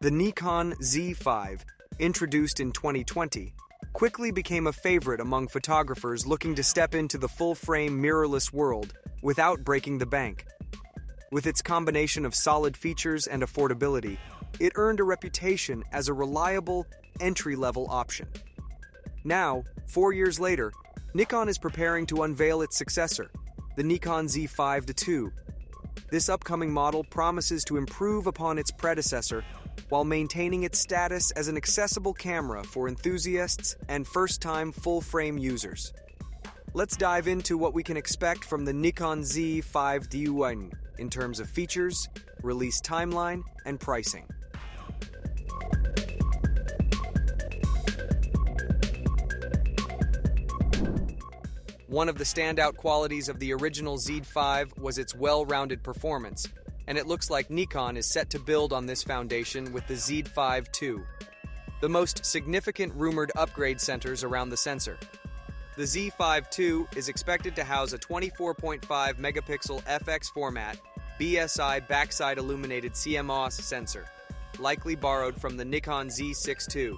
The Nikon Z5, introduced in 2020, quickly became a favorite among photographers looking to step into the full-frame mirrorless world without breaking the bank. With its combination of solid features and affordability, it earned a reputation as a reliable, entry-level option. Now, 4 years later, Nikon is preparing to unveil its successor, the Nikon Z5 II. This upcoming model promises to improve upon its predecessor while maintaining its status as an accessible camera for enthusiasts and first-time full-frame users. Let's dive into what we can expect from the Nikon Z5 II in terms of features, release timeline, and pricing. One of the standout qualities of the original Z5 was its well-rounded performance, and it looks like Nikon is set to build on this foundation with the Z5 II. The most significant rumored upgrade centers around the sensor. The Z5 II is expected to house a 24.5 megapixel FX format BSI backside illuminated CMOS sensor, likely borrowed from the Nikon Z6 II.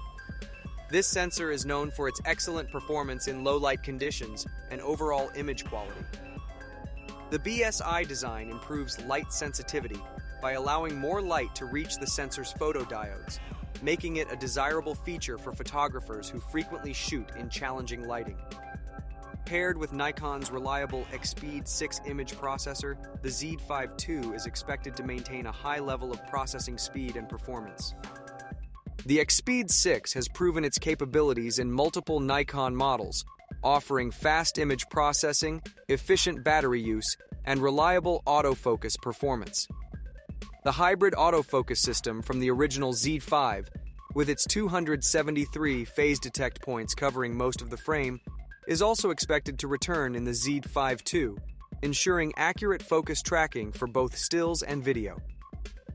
This sensor is known for its excellent performance in low-light conditions and overall image quality. The BSI design improves light sensitivity by allowing more light to reach the sensor's photodiodes, making it a desirable feature for photographers who frequently shoot in challenging lighting. Paired with Nikon's reliable XSpeed 6 image processor, the Z5 II is expected to maintain a high level of processing speed and performance. The XSpeed 6 has proven its capabilities in multiple Nikon models, offering fast image processing, efficient battery use, and reliable autofocus performance. The hybrid autofocus system from the original Z5, with its 273 phase detect points covering most of the frame, is also expected to return in the Z5 II, ensuring accurate focus tracking for both stills and video.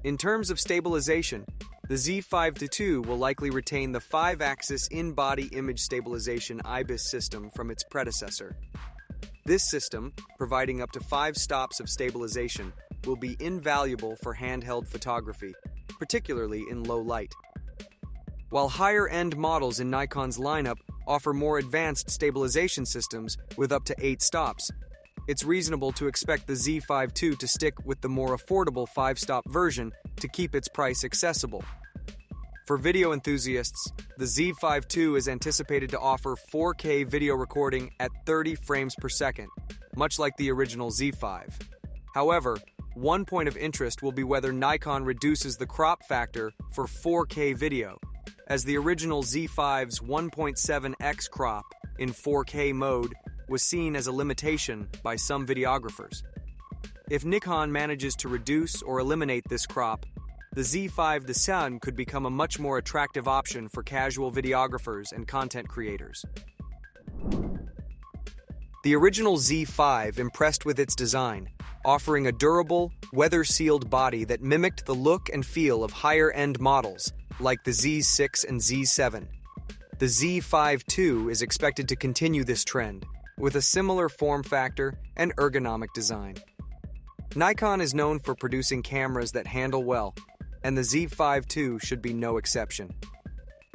In terms of stabilization, the Z5 II will likely retain the 5-axis in-body image stabilization IBIS system from its predecessor. This system, providing up to 5 stops of stabilization, will be invaluable for handheld photography, particularly in low light. While higher-end models in Nikon's lineup offer more advanced stabilization systems with up to 8 stops, it's reasonable to expect the Z5 II to stick with the more affordable 5-stop version to keep its price accessible. For video enthusiasts, the Z5 II is anticipated to offer 4K video recording at 30 frames per second, much like the original Z5. However, one point of interest will be whether Nikon reduces the crop factor for 4K video, as the original Z5's 1.7x crop in 4K mode was seen as a limitation by some videographers. If Nikon manages to reduce or eliminate this crop, the Z5 II could become a much more attractive option for casual videographers and content creators. The original Z5 impressed with its design, offering a durable, weather-sealed body that mimicked the look and feel of higher-end models like the Z6 and Z7. The Z5 II is expected to continue this trend, with a similar form factor and ergonomic design. Nikon is known for producing cameras that handle well, and the Z5 II should be no exception.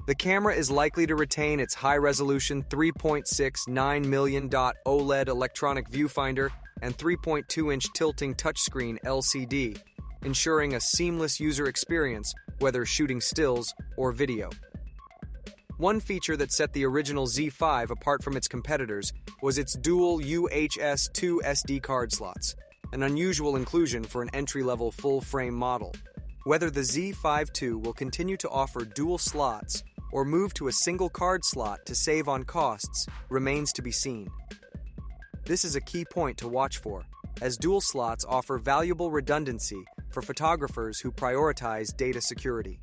The camera is likely to retain its high-resolution 3.69 million dot OLED electronic viewfinder and 3.2-inch tilting touchscreen LCD, ensuring a seamless user experience whether shooting stills or video. One feature that set the original Z5 apart from its competitors was its dual UHS-2 SD card slots, an unusual inclusion for an entry-level full-frame model. Whether the Z5 II will continue to offer dual slots or move to a single card slot to save on costs remains to be seen. This is a key point to watch for, as dual slots offer valuable redundancy for photographers who prioritize data security.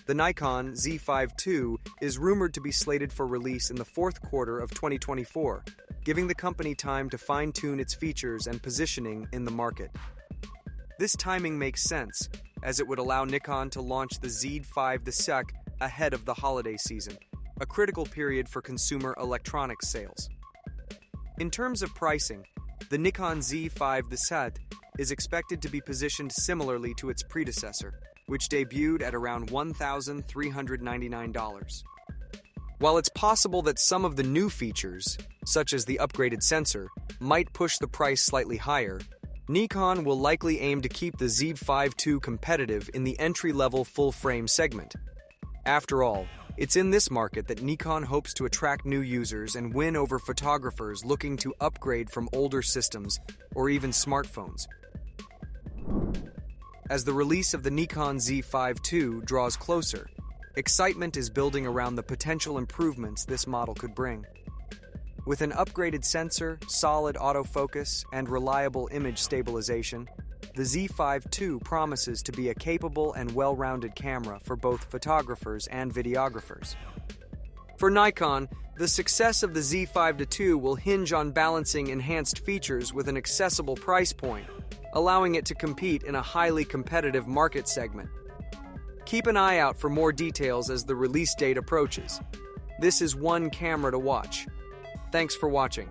The Nikon Z5 II is rumored to be slated for release in the fourth quarter of 2024, giving the company time to fine-tune its features and positioning in the market. This timing makes sense, as it would allow Nikon to launch the Z5 II ahead of the holiday season, a critical period for consumer electronics sales. In terms of pricing, the Nikon Z5 II is expected to be positioned similarly to its predecessor, which debuted at around $1,399. While it's possible that some of the new features, such as the upgraded sensor, might push the price slightly higher, Nikon will likely aim to keep the Z5 II competitive in the entry-level full-frame segment. After all, it's in this market that Nikon hopes to attract new users and win over photographers looking to upgrade from older systems or even smartphones. As the release of the Nikon Z5 II draws closer, excitement is building around the potential improvements this model could bring. With an upgraded sensor, solid autofocus, and reliable image stabilization, the Z5 II promises to be a capable and well-rounded camera for both photographers and videographers. For Nikon, the success of the Z5 II will hinge on balancing enhanced features with an accessible price point, allowing it to compete in a highly competitive market segment. Keep an eye out for more details as the release date approaches. This is one camera to watch. Thanks for watching.